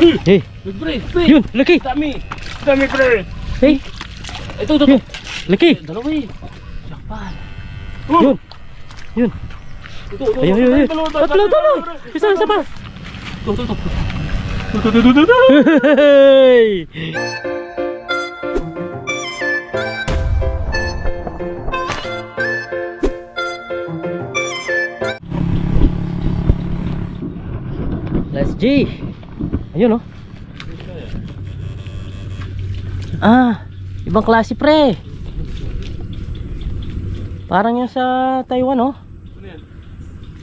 Hey, Pre. yun, laki. Dami pre. Hey, Ito. yun, laki. Dalawa eh. Jakpan. Yun, yun. Ito. Ayun. Tatlo. Isa pa. Ito. Hey. Let's G. Ayun oh. Ibang klase pre. Parang yung sa Taiwan oh.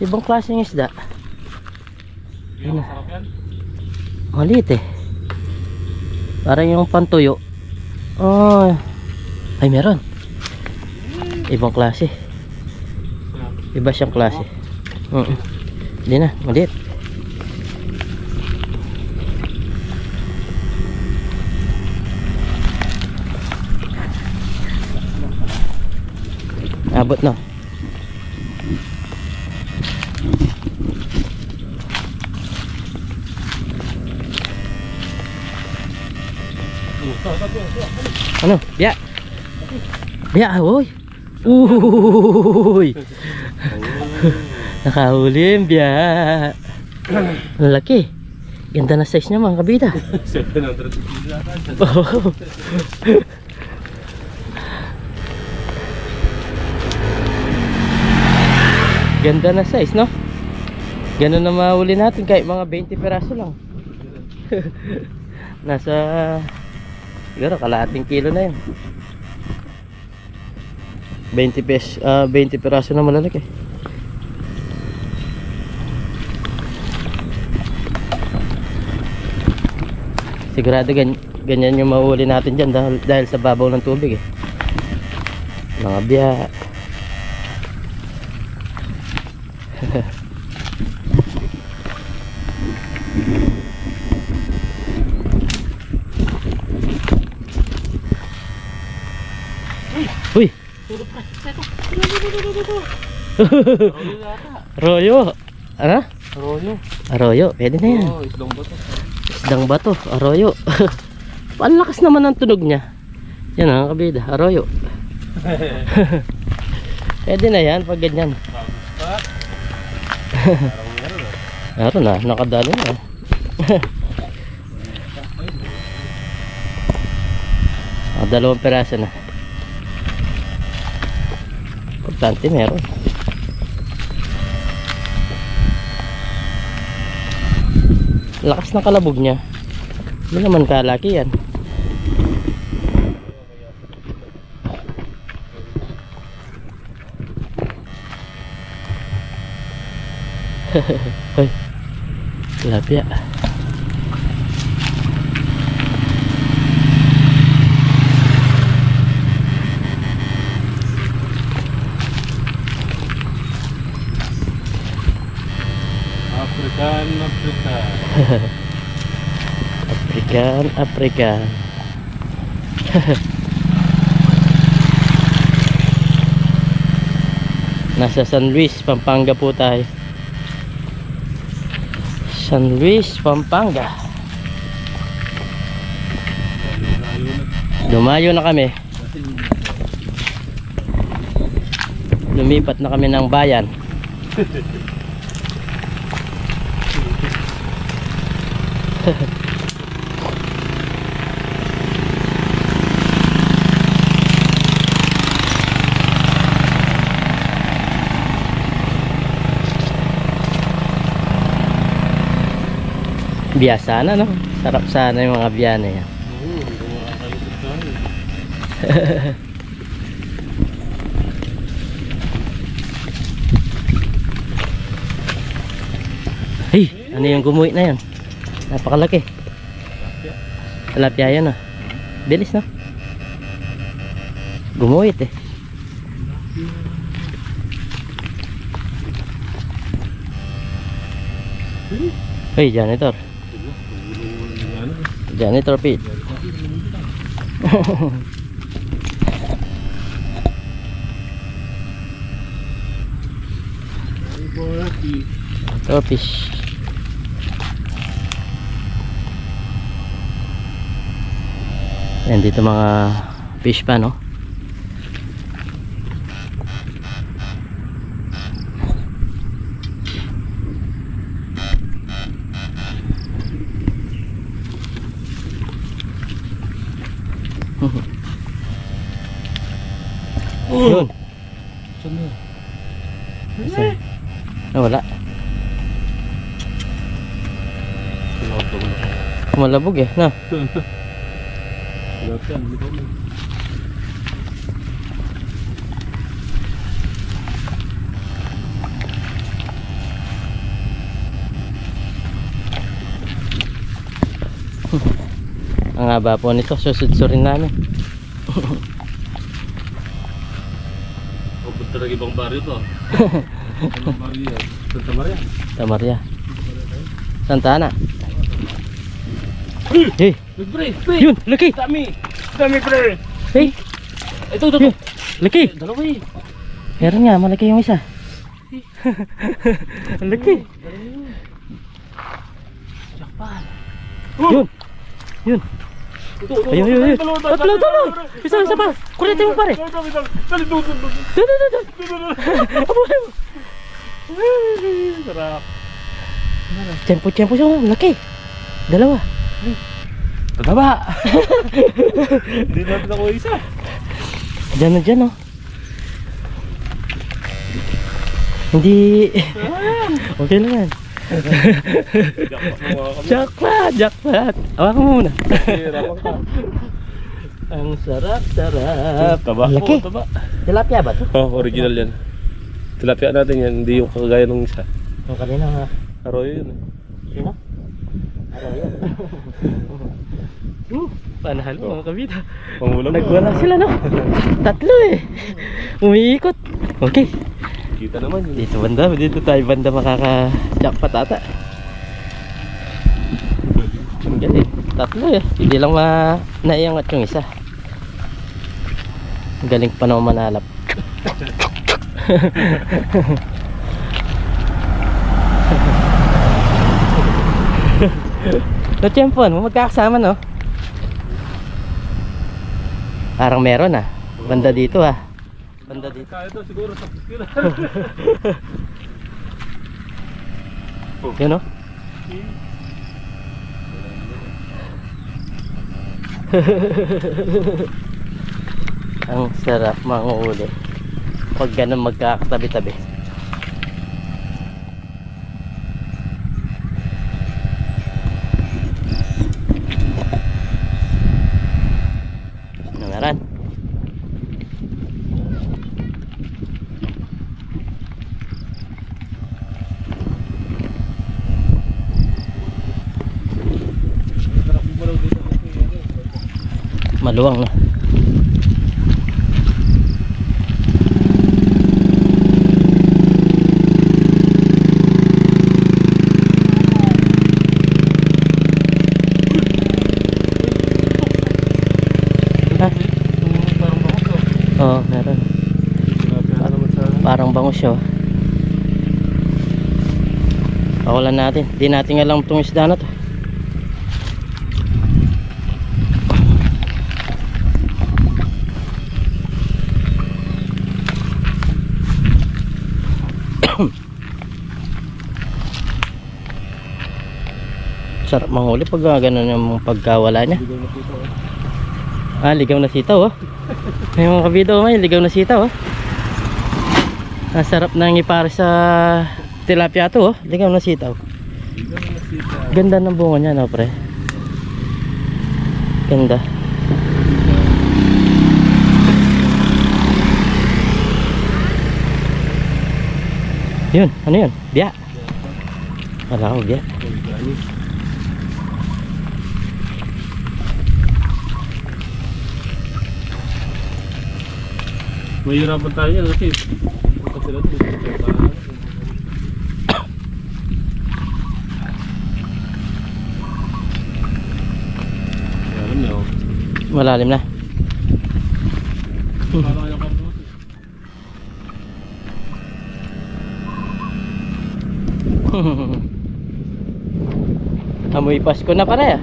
Ibang klase ng isda. Ayun. Maliit eh. Parang yung pantuyo. Oh. Ay meron. Ibang klase. Iba siyang klase. Hindi na, maliit. Abot na. Ano? Biya. Biya, oy. Uy. Nakahuli yung biya. Laki. Ganda na size niya mga kabida. 700 kilo ata. Ganda na size, no? Ganun na mahuli natin kahit mga 20 peraso lang. Nasa siguro kalahating kilo na yun. 20 peraso na malalaki. Sigurado ganyan yung mahuli natin dyan dahil sa babaw ng tubig eh. Mga biya. Uy. Arroyo. Ano? Arroyo. Pwede na yan. Oh, isdang bato. Isdang bato. Arroyo. Ang lakas naman ang tunog niya. Yan ang kabida. Arroyo. Pwede na yan pag ganyan. Meron na. Nakadalo na. Dalawang peraso na. Importante meron. Lakas ng kalabog niya. Hindi naman kalaki yan. Hoy. Tilapia. African. Nasa San Luis, Pampanga po tayo. San Luis, Pampanga. Lumayo na kami. Lumipat na kami ng bayan. Biya sana, no? Sarap sana yung mga biya na yan. Hey, ano yung gumuwi na yan? Napakalaki. Tilapia yan, ah. Bilis, no? Gumuwit eh. Hey, janitor. Janitor Pete. Fish. Ayan dito mga fish pa, no? Yun. Saan na? Isa. Ah, wala. Malabog eh, no? Lahat yan, likaw na. Ang haba po nito, susudsurin namin. Huwag talaga ibang baryo to. Ibang baryo yan. Santa Maria. Tamaria. Santa Ana. Hey, Pre, pre! yun, laki. Dami! Dami, pre! Hey, Ito, yun, laki. Dalawa eh. Meron nga, malaki yung isa. Ang laki. Jakpan. Yun, yun. Ito, Ayun, ayun, ayun. Tatlo, tatlo. Isa pa. Kulitin mo pare. Dali, doon. Doon. Abuhay mo. Sarap. Tiyempo siya, laki. Dalawa. Tataba! Hindi natin ako isa. Diyan na dyan, oh. Hindi. Okay lang yan. Jackpot. Hawakan mo muna. Ang sarap. Taba. Laki. Oo, taba. Tilapia ba to? Oh, original yan. Tilapia natin yan, hindi yung kagaya ng isa. Yung kanina nga. Arroyo yun. Sino? Arroyo. Panahal mga kabita. Pangulam. Nagwala sila, no? Tatlo eh. Umiikot. Okay. Kita naman yun. Dito tayo banda makaka-jackpot ata. Ang galing. Tatlo eh. Hindi lang naiangat yung isa. Ang galing pa naman manalap. No, Chempon, magkakasama, no? Parang meron ah. Banda dito ah. Banda dito. Kaya ito siguro sa piskila. Yun, no? Ang sarap manguuli pag ganun magkakatabi-tabi. Nangaran. Maluwang na. Oo, meron. Parang bangus siya. Pakulan natin. Di natin alam itong isda na to. Sarap manghuli pag ganun yung pagkawala niya. Ah, ligaw na sitaw, oh. May mga kabito, may ligaw na sitaw, oh. Ang sarap nang ipare sa tilapia to, oh. Ligaw na sitaw. Ganda ng bunga niya, no, pre. Ganda. Yun, ano yun? Biya. Wala ko, biya. Mahirapan tayo yan kasi punta sila dito. Alam niyo. Malalim na. Parang kayang kapos. Amoy Pasko na pare, ah.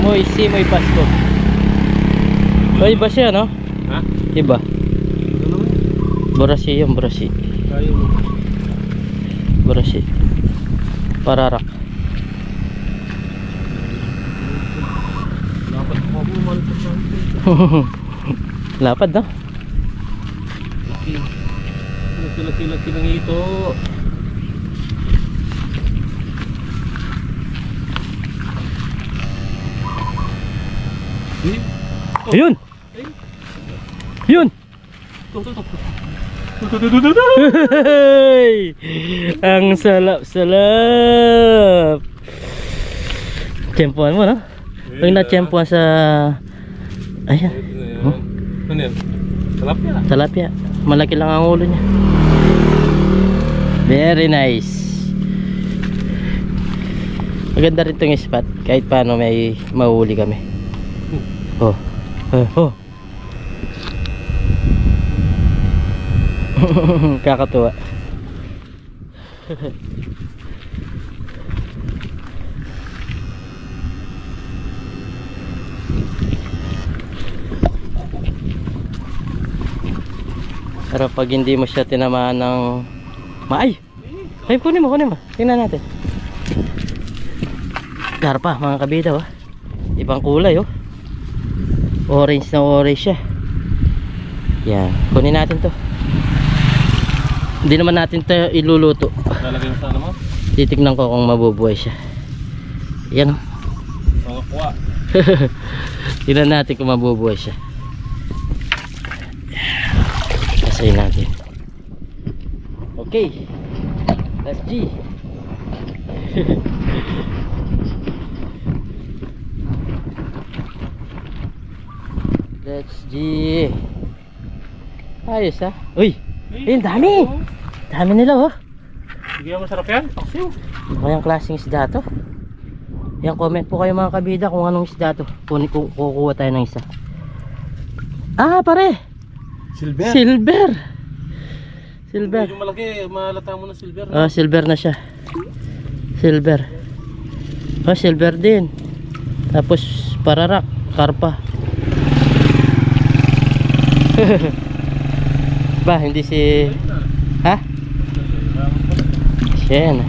Simoy Pasko. O, iba siya, no? Ha? Iba. Ito naman. Borasi yung borasi. Tayo mo. Borasi. Pararak. Dapat mo ako malapit sa akin. Lapad, no? Laki. Laki lang ito. Eh? Ayun! Yun! Hey! Ang salap-salap! Tiyempuan mo, no? Pag na-tiyempuan sa... Ayan, Ano yan? Talapya. talapia. Malaki lang ang ulo niya. Very nice. Maganda rin itong spot. Kahit paano may mahuli kami. Oh. Oh. Kakatuwa. Pero pag hindi mo siya tinamaan ng maay. Ay, kunin mo. Tingnan natin. Karpa, mga kabida, oh. Ibang kulay, oh. Orange na orange siya. Yan, kunin natin to. Hindi naman natin to iluluto. Lalagay mo sa ano mo? Titignan ko kung mabubuhay siya. Yan, oh. Mga kuwa. Tingnan natin kung mabubuhay siya. Pasayin natin. Okay. Let's G. Let's G. Ayos, ha. Uy, ayun, dami. Dami nila, oh. Sige, masarap yan. Paksiw. Ano yung klaseng isda to? Yan, comment po kayo mga kabida kung anong isda to. Kukuha tayo ng isa. Ah, pare. Silver. Silver. Silver. Medyo malaki. Malata mo na silver. Oh, silver na siya. Silver. Oh, silver din. Tapos pararak, karpa. Ba, hindi si... Ha? Siya na.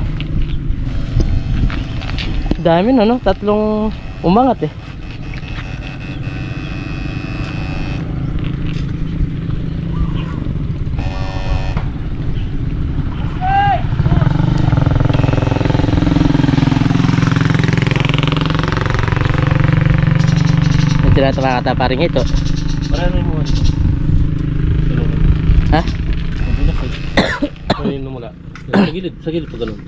Dami na, no? Tatlong umangat, eh. Hindi na tumakataparing ito. Marami mo. Ha? Ano yun mula? Sa gilid pa ganun.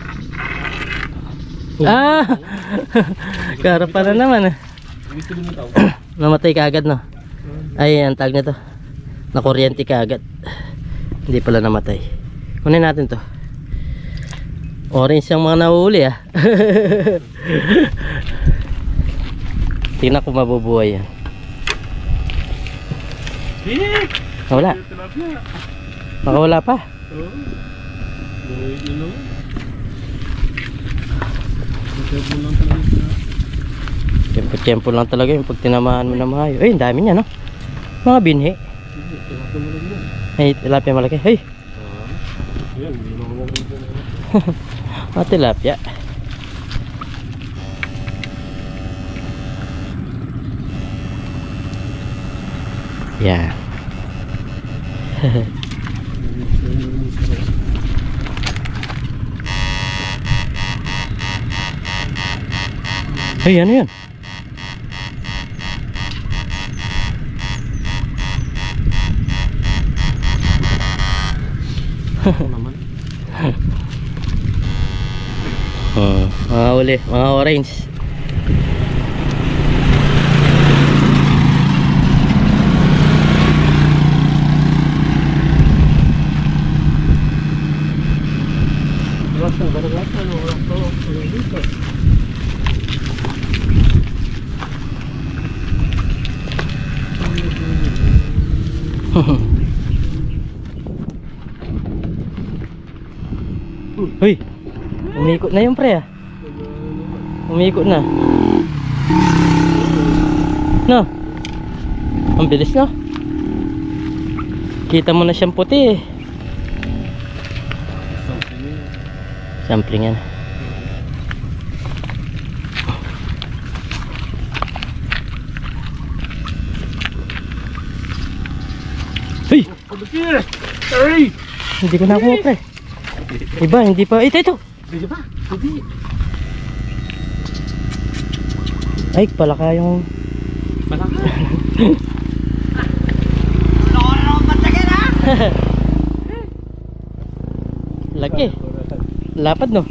Ah! Karapa na naman, eh. Gusto din mo tao. Namatay ka agad, no? Ay, ang tag nito. Nakuryente ka agad. Hindi pala namatay. Kunin natin to. Orange yung mga nahuli, ah. Tingnan ko mabubuhay yan. Wala. Nakawala pa. Tempo lang talaga yung pag tinamaan mo na mahayo. Ay, ang dami niya, no? Mga binhi. Ay, tilapia malaki. Ay! Mga tilapia. Yan. Ay, ano yan? Mga uli, mga orange. Uy, umikot na yung pre, ah. Umikot na. No? Ang bilis, no? Kita mo na siyang puti eh. Sampling yan. Hey! Ay! Hindi ko nakuha pre. Iba, hindi pa. Ito. Hindi ba? Hindi. Ay, palaka yung... Malaka. Laki. Lapad, no?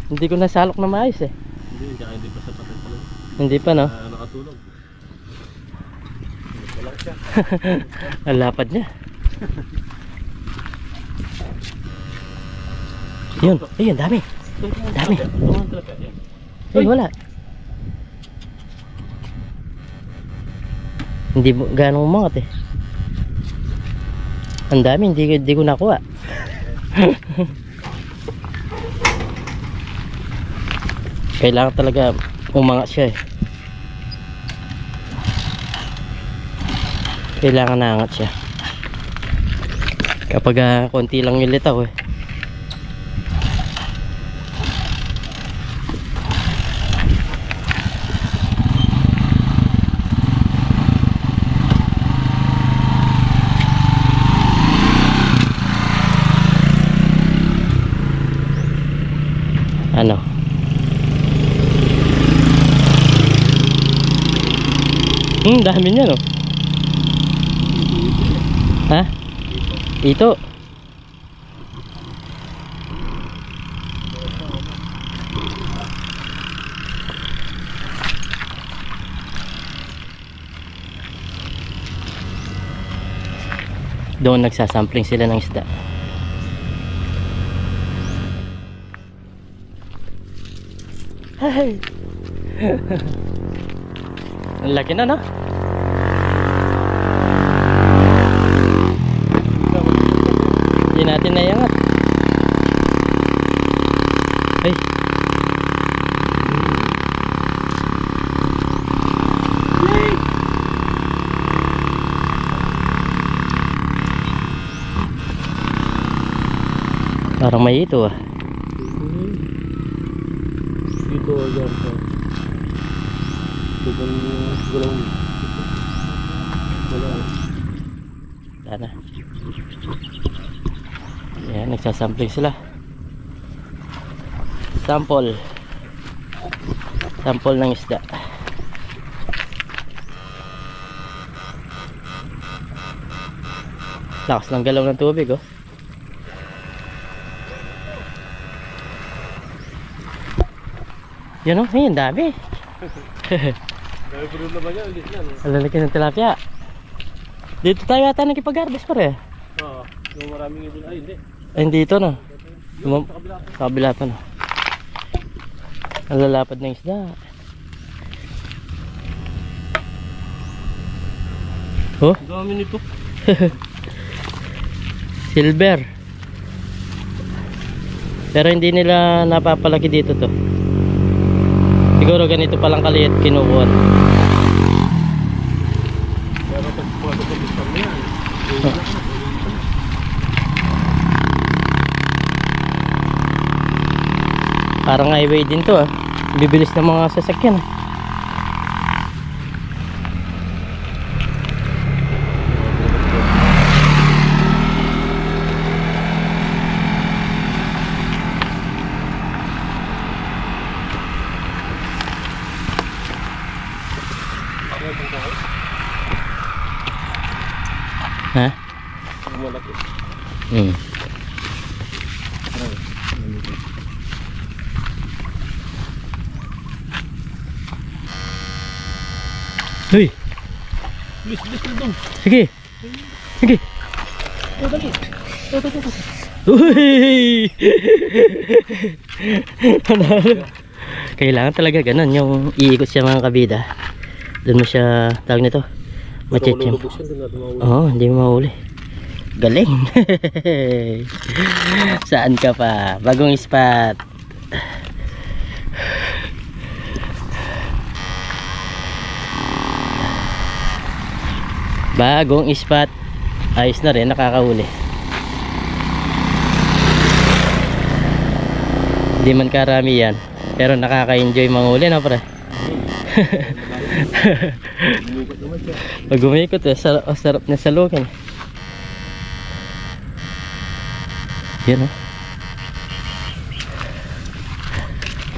Hindi ko nasalok na maayos eh. Hindi, kaya hindi pa sapat ang pala. Hindi pa, no? Nakatulog. Wala siya. Ang lapad niya. Yun, ayun, dami. Dami. Ay, wala. Hindi mo ganong umangat eh. Ang dami, hindi ko nakuha. Kailangan talaga umangat siya eh. Kailangan naangat siya. Kapag konti lang yung litaw eh. Ano? Dami niya no? Ha? Ito. Doon nagsasampling sila ng isda. Hey. Ang laki na, no? Hindi natin naiangat. Ay. Parang may ito ah. Dito agad pa. Ito walang wala. Wala na. Ayan, nagsasampling sila. Sample ng isda. Lakas ng galaw ng tubig oh. Yan oh, ayun dami. Dahil pero naman yan, ulit yan. Ang lalaki ng tilapia. Dito tayo yata nakipag-harvest pare. Oo, yung maraming ibon. Ay, hindi. Ay, dito no. Sa kabila. Sa kabila pa no. Ang lalapad ng isda. Oh, Ang dami nito. silver. Pero hindi nila napapalaki dito to. Siguro ganito palang kaliit kinukuha. Pero pagkuha ko sa mo yan. Parang highway din to ah. Bibilis ng mga sasakyan ah. Ha? Malaki. Hmm. Uy, Bilis na doon. sige. Sige. Oh, dali. Uy! Kailangan talaga ganun yung iikot siya mga kabida. Doon mo siya tawag nito. Machechim. Oo, hindi mo mahuli. Galing. Saan ka pa? Bagong spot. Bagong spot. Ayos na rin, nakakahuli. Hindi man karami yan, pero nakaka-enjoy manghuli na pre. Umikot naman siya. Pag umikot sarap na salukin. Yan oh.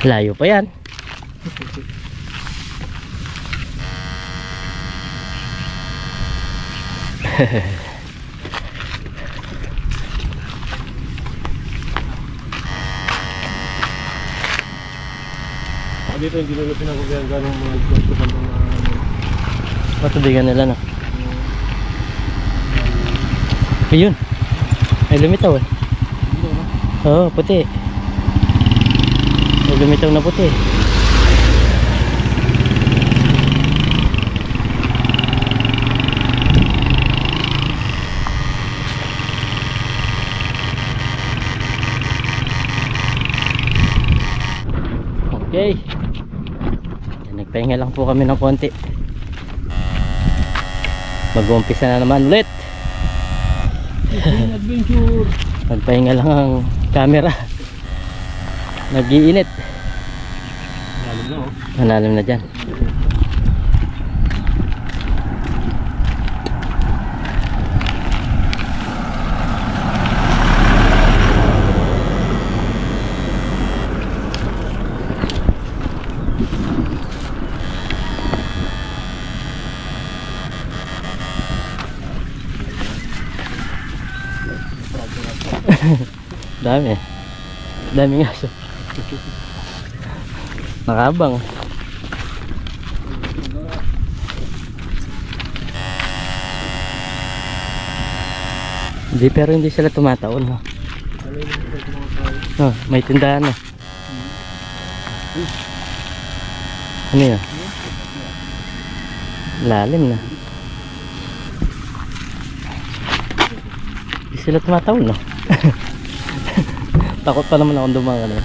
Layo pa yan. Dito hindi nila pinakukuyan gano'ng mga gusto ng mga Matubigan nila no. Ayun. Ay lumitaw eh. Oo, puti. Ay lumitaw na puti. Okay. Nagpahinga lang po kami ng konti. Mag-uumpisa na naman ulit. adventure. Nagpahinga lang ang camera. Nag-iinit. Alam na oh. Malalim na dyan. Dami. Daming aso. Nakabang. Hindi, pero hindi sila tumataon no? Oh, may tindahan no? Ano yun? Lalim na. Hindi sila tumataon no? Takot pa naman akong dumangan eh.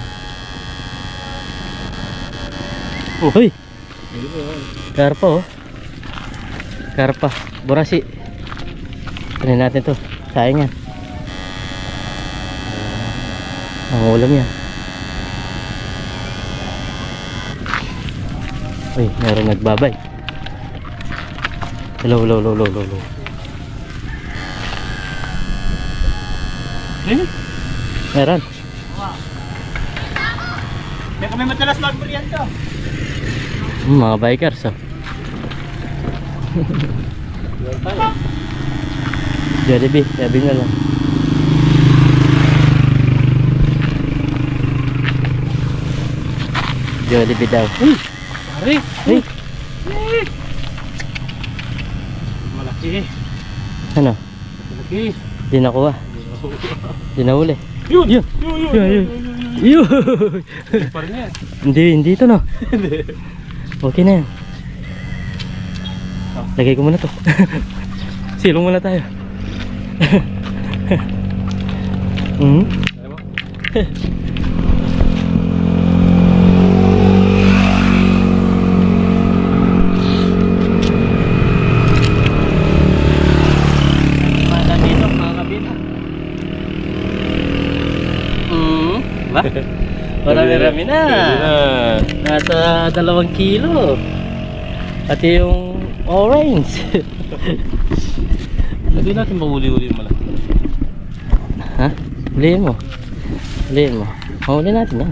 Uy! Karpa oh. Karpa. Burasi. Tanin natin to. Sayang yan. Ang ulam yan. Uy, meron nagbabay. Hello, hello, hello, hello, hello. Meron. Kaya kami madalas mag-merienda. Mga bikers oh. Jollibee, sabi na lang. Jollibee daw. Pare, Hey, malaki. ano? Malaki. Di nakuha. Di nahuli. Yun! Yun! Yun! Yun! Pa rin yan. Hindi ito no. Okay na yan. Lagay ko muna to. Silong muna tayo. Ayaw mo? Mana dito mga kabina. Ba? Marami-rami na. Nasa 2 kilo. Pati yung orange. Hindi natin mahuli-huli yung malaki. Ha? Huliin mo. Huliin mo. Mahuli natin yan.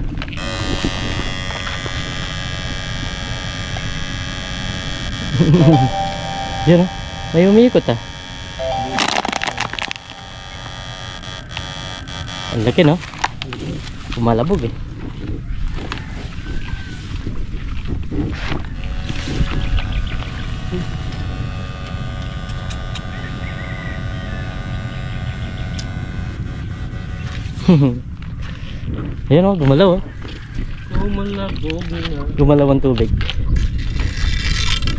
Yan o. May umiikot ah. Ang laki no? Pumalabog eh. Ayan o, gumalaw o. Malabog na. Gumalaw ang tubig.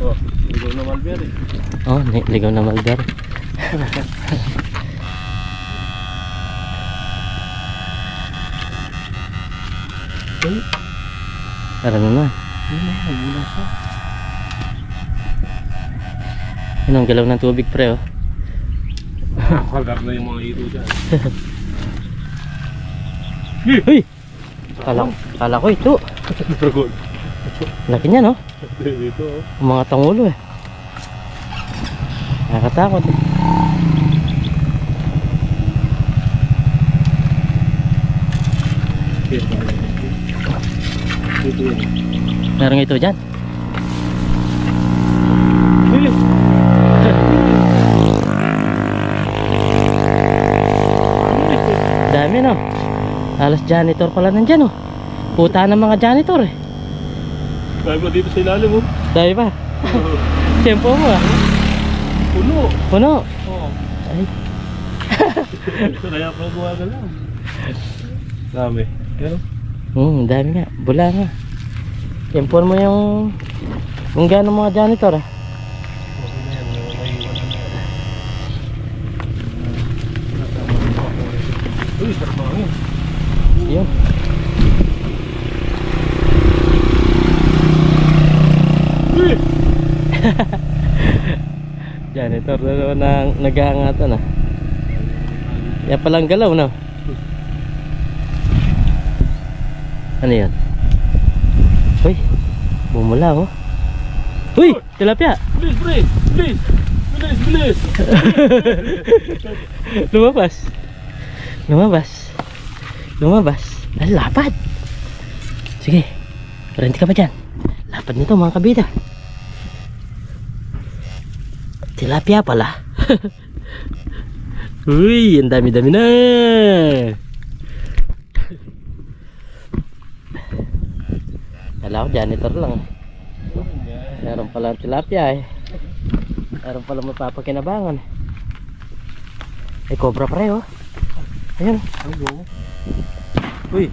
Oh, ligaw na mulberry. Oh, ligaw na mulberry. Tara naman. Wala siya. Yun ang galaw ng tubig pre oh. Kagat na yung mga ito dyan. Uy! Kala ko ito. Dragol. Laki niya no? Dito oh. Ang mga tangulo eh. Nakakatakot eh. Dito yun. Meron ito dyan. Dami no. Halos janitor pala nandyan oh. Puta ng mga janitor eh. Dahil pa dito sa ilalim oh. Dami pa. Tempo mo ah. Puno. Puno. Oo. Ay. Kaya pala gawa na lang. Dami. Pero? Dami nga. Bula nga. Tempo mo yung kung gaano mga janitor ah. Uy, sarap mga yun. Yun. Janitor na nag-aangatan ah. Yan palang galaw no. Ano yan? Uy, bumula oh. Uy, tilapia. Bilis, bilis, bilis. Bilis, bilis. Lumabas. Lumabas. Lumabas. Ay, lapad. Sige. Berhenti ka pa dyan. Lapad nito mga kabida. Tilapia pala. Uy, ang dami-dami na. Kala ko janitor lang. Meron pala tilapia eh. Meron pala mapapakinabangan. Ay, cobra pre oh. Ayun. Uy.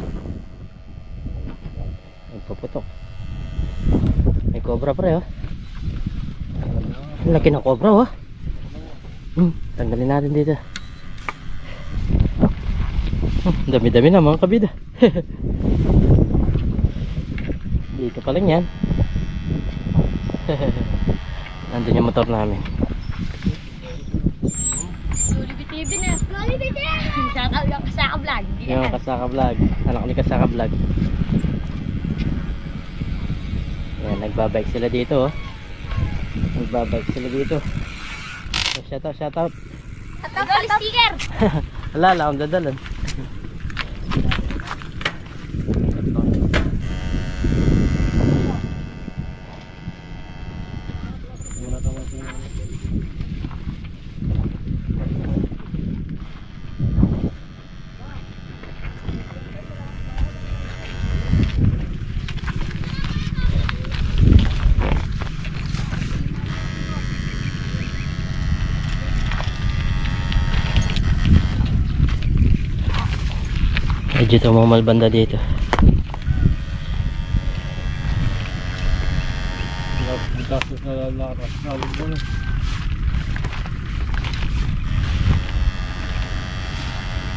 Nagpaputok. May cobra pre oh. Ang laki ng cobra oh. Tanggalin natin dito. Dami-dami na mga kabida. Dito pa lang yan. Nandun yung motor namin. Jollibee TV na. Jollibee TV! Shoutout yung Kasaka Vlog. Yung Kasaka Vlog. Anak ni Kasaka Vlog. Yan, nagbabike sila dito oh. Nagbabike sila dito. Shoutout, shoutout. Goal sticker! Alala akong dadalan. Medyo tumamal banda dito. Tapos na lakas. Nalog mo na.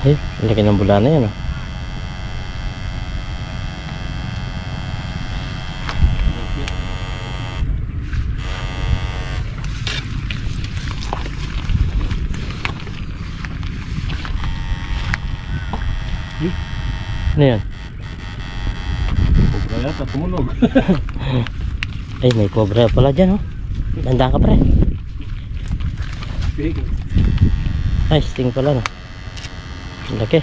Ay, laki ng bula na yan oh. Ano yan? Cobra yata, tumunog. Ay, may cobra pala dyan oh. Tandaan ka pre. Big. Ay, sting pala no. Laki.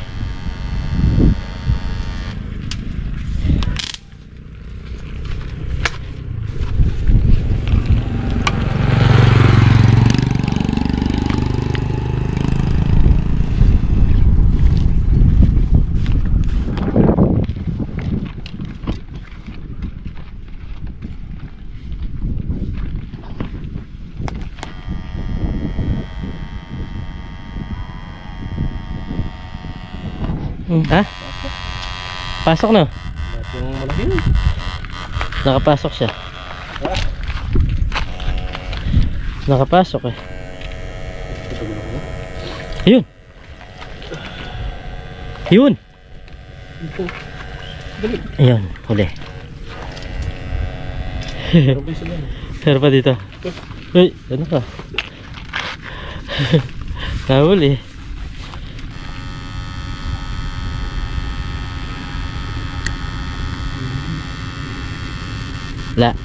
Ha? Pasok na. Lahat yung malaki. Nakapasok siya. Nakapasok eh. Ayun. Ayun. Ayun, huli. Meron ba sila? Meron pa dito. Uy, ano ka? Nahuli. La.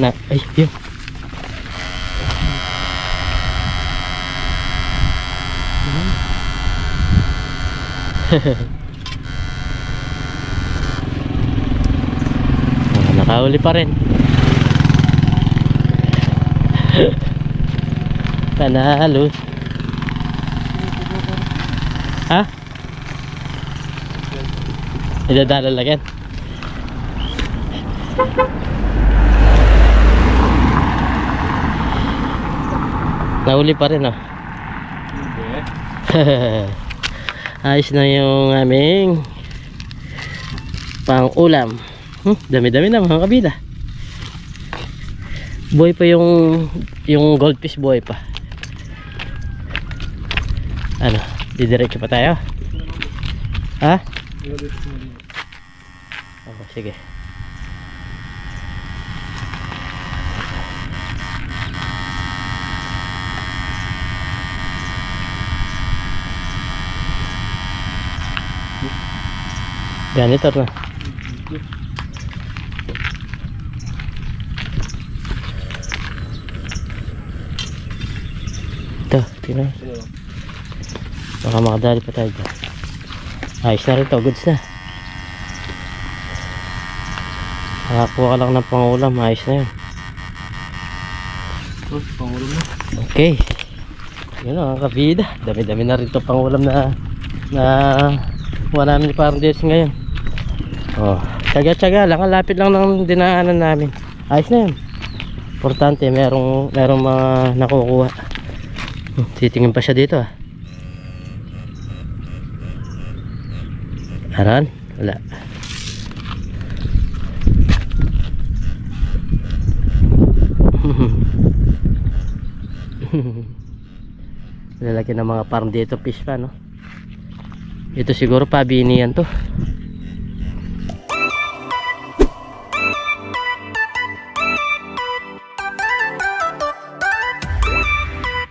Na, ay, yun. Nakahuli pa rin. Panalo. Ha? Idadala lang yan. Nahuli pa rin, oh. Ayos na yung aming pang ulam. Dami-dami na mga kabida. Buhay pa yung goldfish, buhay pa. Ano, didiretso pa tayo? Ha? Oh, sige. Ganito na. Ito, tingnan. Baka makadali pa tayo dyan. Ayos na rin to, goods na. Nakakuha ka lang ng pangulam, ayos na yun. Pangulam na. Okay. Yun ang kabida. Dami-dami na rin to pangulam na kuha namin parang Diyos ngayon. Oh, tsaga-tsaga lang, lapit lang ng dinaanan namin. Ayos na yun. Importante, merong mga nakukuha. Titingin pa siya dito, ah. Aran? Wala. Lalaki ng mga parang dito fish pa, no? Ito siguro pabinian to.